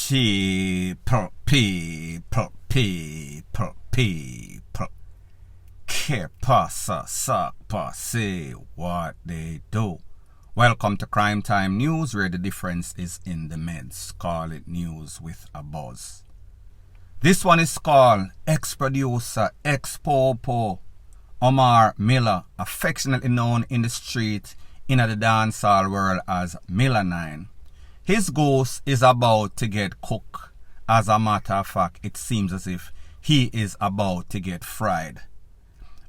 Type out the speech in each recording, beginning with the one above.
People. Que pasa, sakpa, say what they do. Welcome to Crime Time News, where the difference is in the meds. Call it news with a buzz. This one is called ex-producer, ex-popo, Omar Miller, affectionately known in the street in the dancehall world as Miline. His ghost is about to get cooked. As a matter of fact, it seems as if he is about to get fried.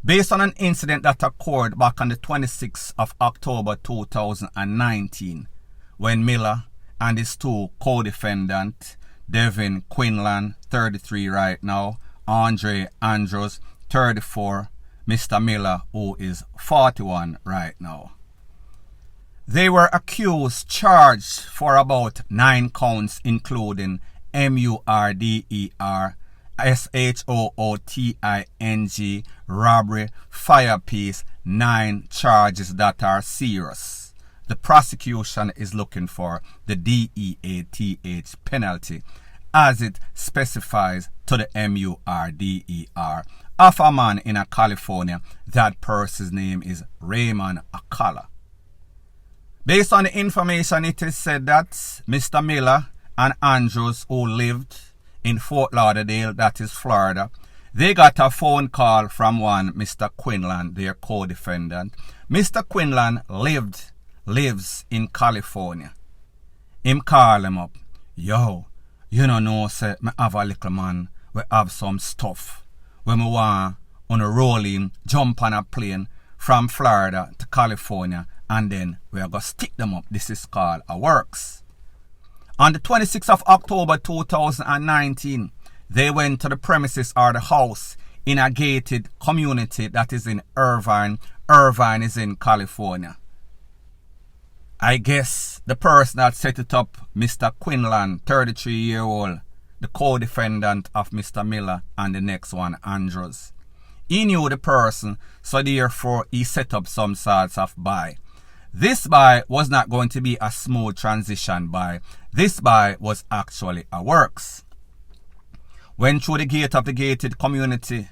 Based on an incident that occurred back on the 26th of October 2019, when Miller and his two co-defendants, Devin Quinlan, 33 right now, Andre Andrews, 34, Mr. Miller, who is 41 right now. They were accused, charged for about 9 counts, including MVRD3R, SHOOTING, robbery, firepiece, 9 charges that are serious. The prosecution is looking for the DEATH penalty, as it specifies to the MVRD3R of a man in California. That person's name is Raymond Akala. Based on the information, it is said that Mr. Miller and Andrews, who lived in Fort Lauderdale, that is Florida, they got a phone call from one Mr. Quinlan, their co-defendant. Mr. Quinlan lives in California. Him call him up. Yo, you know, say, me have a little man, we have some stuff. When me want on a rolling, jump on a plane from Florida to California, and then we are going to stick them up. This is called a works. On the 26th of October 2019, they went to the premises or the house in a gated community that is in Irvine. Irvine is in California. I guess the person that set it up, Mr. Quinlan, 33-year-old, the co-defendant of Mr. Miller, and the next one, Andrews. He knew the person, so therefore he set up some sorts of buy. This buy was not going to be a smooth transition buy. This buy was actually a works. Went through the gate of the gated community.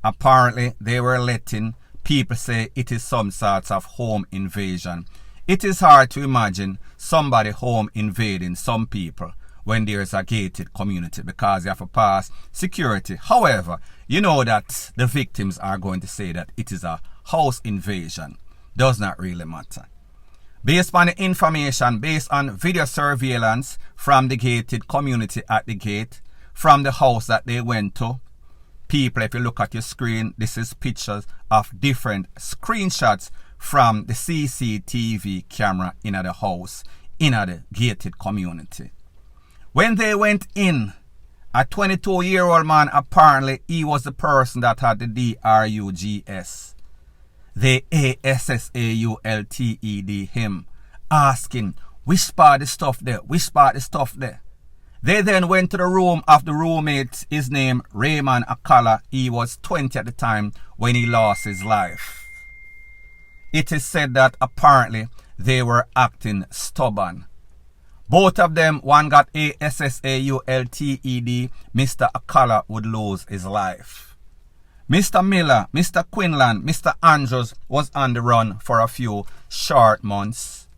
Apparently they were letting people say it is some sorts of home invasion. It is hard to imagine somebody home invading some people when there is a gated community, because you have to pass security. However, you know that the victims are going to say that it is a house invasion. Does not really matter. Based on the information, based on video surveillance from the gated community at the gate, from the house that they went to, people, if you look at your screen, this is pictures of different screenshots from the CCTV camera in the house, in the gated community. When they went in, a 22-year-old man, apparently he was the person that had the DRUGS. The ASSAULTED, him, asking, which part the stuff there, which part the stuff there. They then went to the room of the roommate, his name Raymond Akala. He was 20 at the time when he lost his life. It is said that apparently they were acting stubborn. Both of them, one got ASSAULTED, Mr. Akala would lose his life. Mr. Miller, Mr. Quinlan, Mr. Andrews was on the run for a few short months.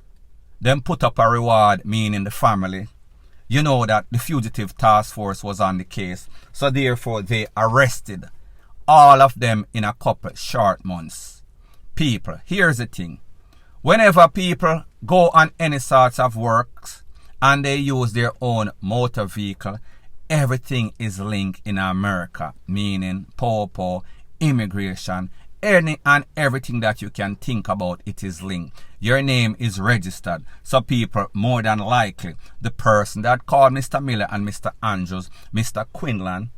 Then put up a reward, meaning the family. You know that the fugitive task force was on the case, so therefore they arrested all of them in a couple short months. People, here's the thing. Whenever people go on any sorts of works and they use their own motor vehicle, everything is linked in America, meaning popo, immigration, any and everything that you can think about, it is linked. Your name is registered. So people, more than likely, the person that called Mr. Miller and Mr. Andrews, Mr. Quinlan,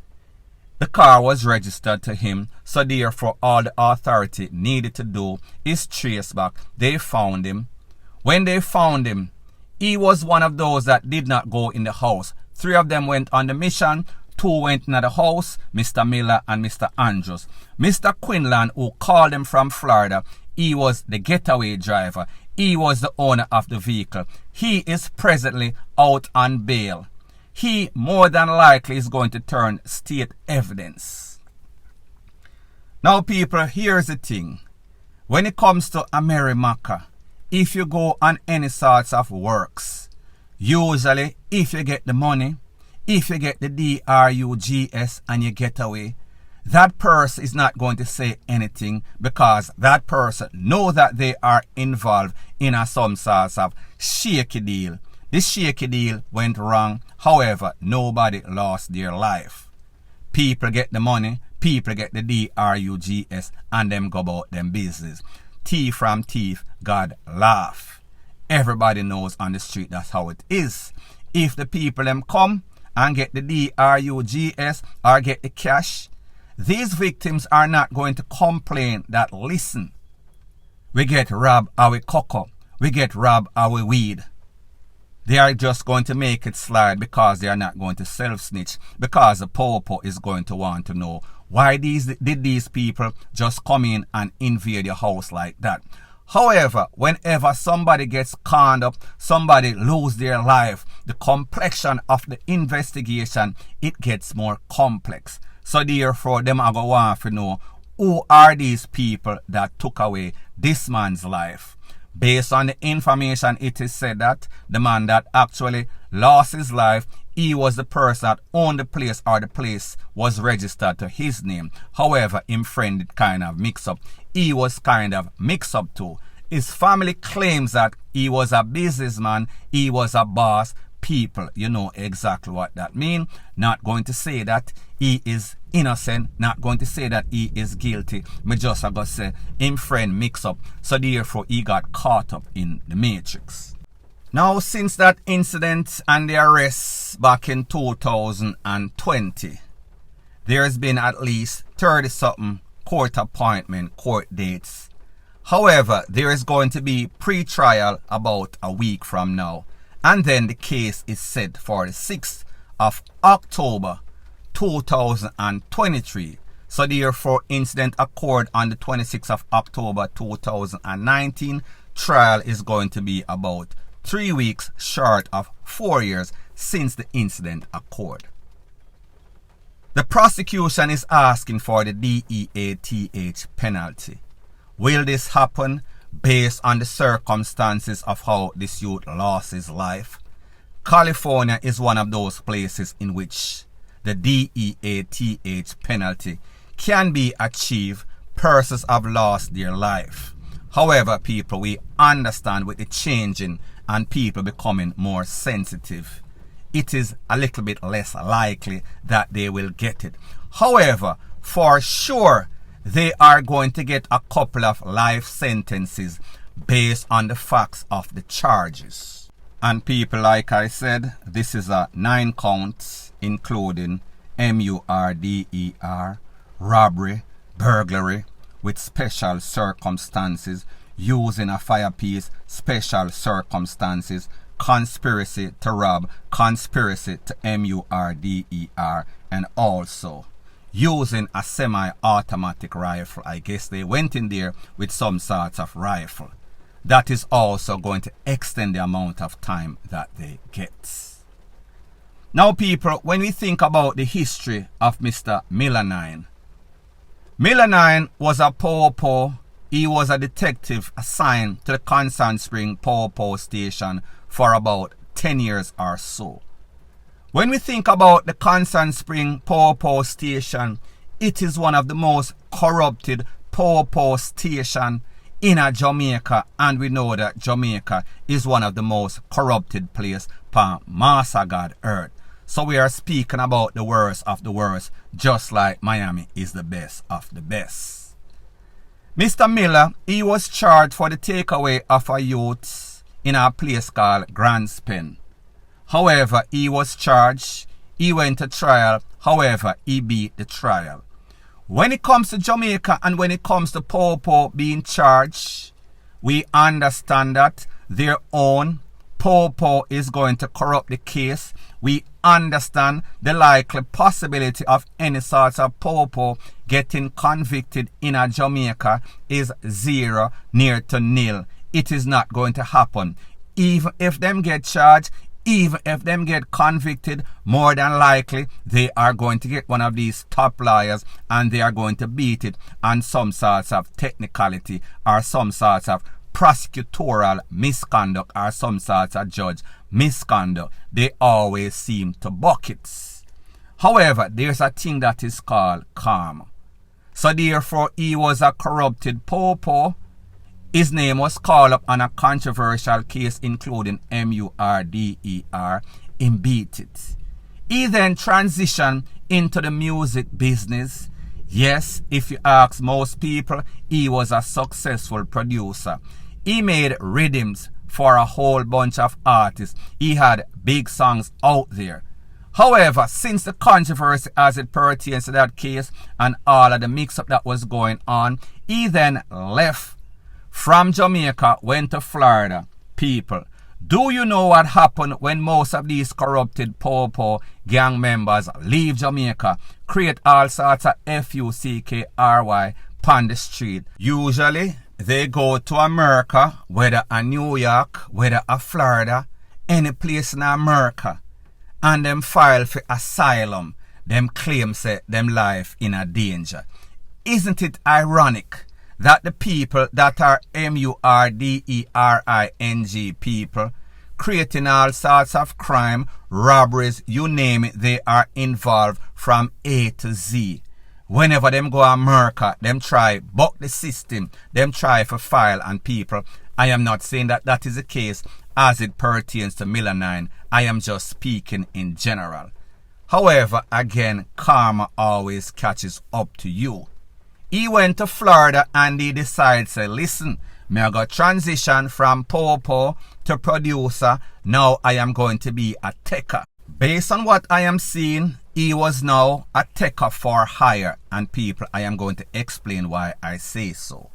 the car was registered to him. So therefore, all the authority needed to do is trace back. They found him. When they found him, he was one of those that did not go in the house. 3 of them went on the mission. 2 went into the house, Mr. Miller and Mr. Andrews. Mr. Quinlan, who called him from Florida, he was the getaway driver. He was the owner of the vehicle. He is presently out on bail. he more than likely is going to turn state evidence. Now people, here's the thing. When it comes to America, if you go on any sorts of works, usually if you get the money, if you get the DRUGS and you get away, that person is not going to say anything because that person know that they are involved in some sorts of shaky deal. This shaky deal went wrong, however, nobody lost their life. People get the money, people get the DRUGS and them go about them business. Thief from thief, God laugh. Everybody knows on the street that's how it is. If the people them come and get the DRUGS or get the cash, these victims are not going to complain that, listen, we get robbed our cocoa, we get robbed our weed. They are just going to make it slide because they are not going to self-snitch, because the popo is going to want to know why did these people just come in and invade your house like that. However, whenever somebody gets conned up, somebody lose their life, the complexion of the investigation, it gets more complex. So therefore, them are going to want to know who are these people that took away this man's life. Based on the information, it is said that the man that actually lost his life, he was the person that owned the place, or the place was registered to his name. However, him friend it kind of mix up. He was kind of mixed up too. His family claims that he was a businessman, he was a boss. People, you know exactly what that means. Not going to say that he is innocent, not going to say that he is guilty. Me just going to say him friend mix up, so therefore he got caught up in the matrix. Now, since that incident and the arrest back in 2020, there has been at least 30-something court appointment, court dates. However, there is going to be pre-trial about a week from now. And then the case is set for the 6th of October 2023. So therefore, incident occurred on the 26th of October 2019. Trial is going to be about 3 weeks short of 4 years since the incident occurred. The prosecution is asking for the DEATH penalty. Will this happen based on the circumstances of how this youth lost his life? California is one of those places in which the DEATH penalty can be achieved. Persons have lost their life. However, people, we understand with the changing and people becoming more sensitive, it is a little bit less likely that they will get it. However, for sure, they are going to get a couple of life sentences based on the facts of the charges. And people, like I said, this is a 9 counts, including MURDER, robbery, burglary with special circumstances, using a firepiece, special circumstances, conspiracy to rob, conspiracy to MURDER, and also using a semi-automatic rifle. I guess they went in there with some sorts of rifle. That is also going to extend the amount of time that they get. Now people, when we think about the history of Mr. Miline, Miline was a popo. He was a detective assigned to the Constant Spring Popo station for about 10 years or so. When we think about the Constant Spring Popo station, it is one of the most corrupted Popo station in Jamaica, and we know that Jamaica is one of the most corrupted place on Master God earth. So we are speaking about the worst of the worst, just like Miami is the best of the best. Mr. Miller, he was charged for the takeaway of a youth in a place called Grand Spen. However, he was charged, he went to trial, however, he beat the trial. When it comes to Jamaica and when it comes to Popo being charged, we understand that their own Popo is going to corrupt the case. We understand the likely possibility of any sort of Popo getting convicted in a Jamaica is 0, near to nil. It is not going to happen. Even if them get charged, Even if them get convicted, more than likely they are going to get one of these top lawyers and they are going to beat it on some sorts of technicality or some sorts of prosecutorial misconduct or some sorts of judge misconduct. They always seem to buckets. However, there's a thing that is called karma. So therefore, he was a corrupted popo. His name was called up on a controversial case including MVRD3R. He beat it. He then transitioned into the music business. Yes, if you ask most people, he was a successful producer. He made rhythms for a whole bunch of artists. He had big songs out there. However, since the controversy as it pertains to that case and all of the mix-up that was going on, he then left from Jamaica, went to Florida. People, do you know what happened when most of these corrupted popo gang members leave Jamaica, create all sorts of FUCKRY on the street? Usually, they go to America, whether a New York, whether a Florida, any place in America, and them file for asylum. Them claim say them life in a danger. Isn't it ironic that the people that are MVRD3RY people, creating all sorts of crime, robberies, you name it, they are involved from A to Z. Whenever them go to America, them try buck the system, them try for file and people. I am not saying that that is the case as it pertains to Miline. I am just speaking in general. However, again, karma always catches up to you. He went to Florida and he decided, say, listen, me I got transition from popo to producer. Now I am going to be a taker. Based on what I am seeing, he was now a taker for hire. And people, I am going to explain why I say so.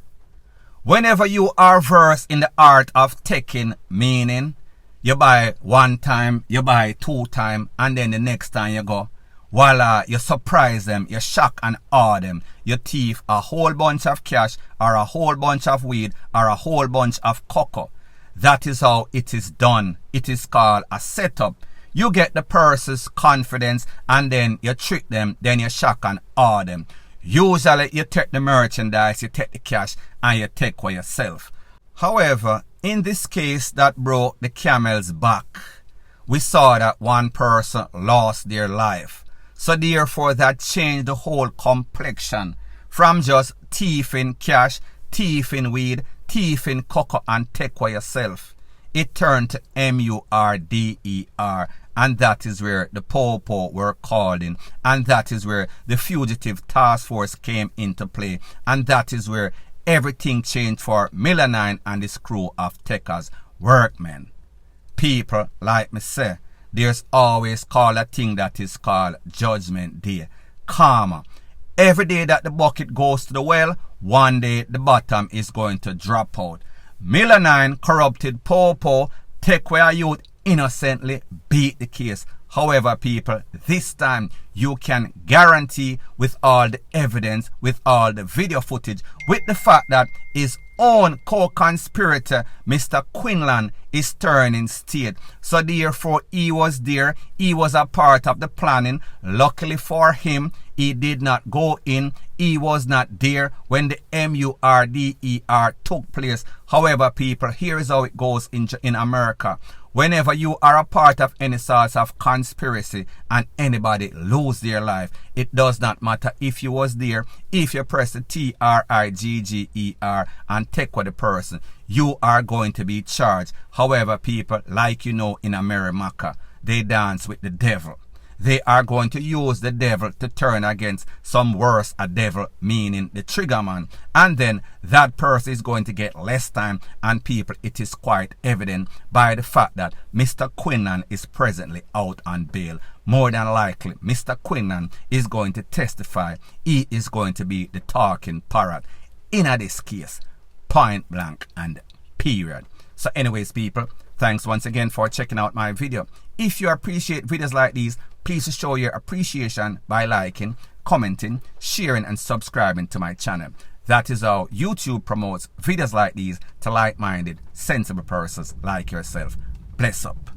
Whenever you are versed in the art of taking, meaning you buy one time, you buy two times, and then the next time you go, voila, you surprise them, you shock and awe them, you thief a whole bunch of cash or a whole bunch of weed or a whole bunch of cocoa. That is how it is done. It is called a setup. You get the person's confidence and then you trick them, then you shock and awe them. Usually you take the merchandise, you take the cash and you take for yourself. However, in this case that broke the camel's back, we saw that one person lost their life. So therefore that changed the whole complexion from just thieving cash, thieving weed, thieving cocoa and take for yourself. It turned to MVRD3R, and that is where the popo were called in, and that is where the fugitive task force came into play, and that is where everything changed for Miline and his crew of takers, workmen. People, like me say, there's always called a thing that is called Judgment Day, karma. Every day that the bucket goes to the well, one day the bottom is going to drop out. Miline corrupted popo, take where youth innocently beat the case. However, people, this time you can guarantee with all the evidence, with all the video footage, with the fact that his own co-conspirator, Mr. Quinlan, is turning state. So therefore, he was there. He was a part of the planning. Luckily for him, he did not go in. He was not there when the MVRD3R took place. However, people, here is how it goes in America. Whenever you are a part of any sort of conspiracy and anybody lose their life, it does not matter if you was there. If you press the TRIGGER and take with the person, you are going to be charged. However, people, like you know in America, they dance with the devil. They are going to use the devil to turn against some worse a devil, meaning the trigger man. And then that person is going to get less time. And people, it is quite evident by the fact that Mr. Quinlan is presently out on bail. More than likely, Mr. Quinlan is going to testify. He is going to be the talking parrot in this case, point blank and period. So anyways, people, thanks once again for checking out my video. If you appreciate videos like these, please show your appreciation by liking, commenting, sharing and subscribing to my channel. That is how YouTube promotes videos like these to like-minded, sensible persons like yourself. Bless up.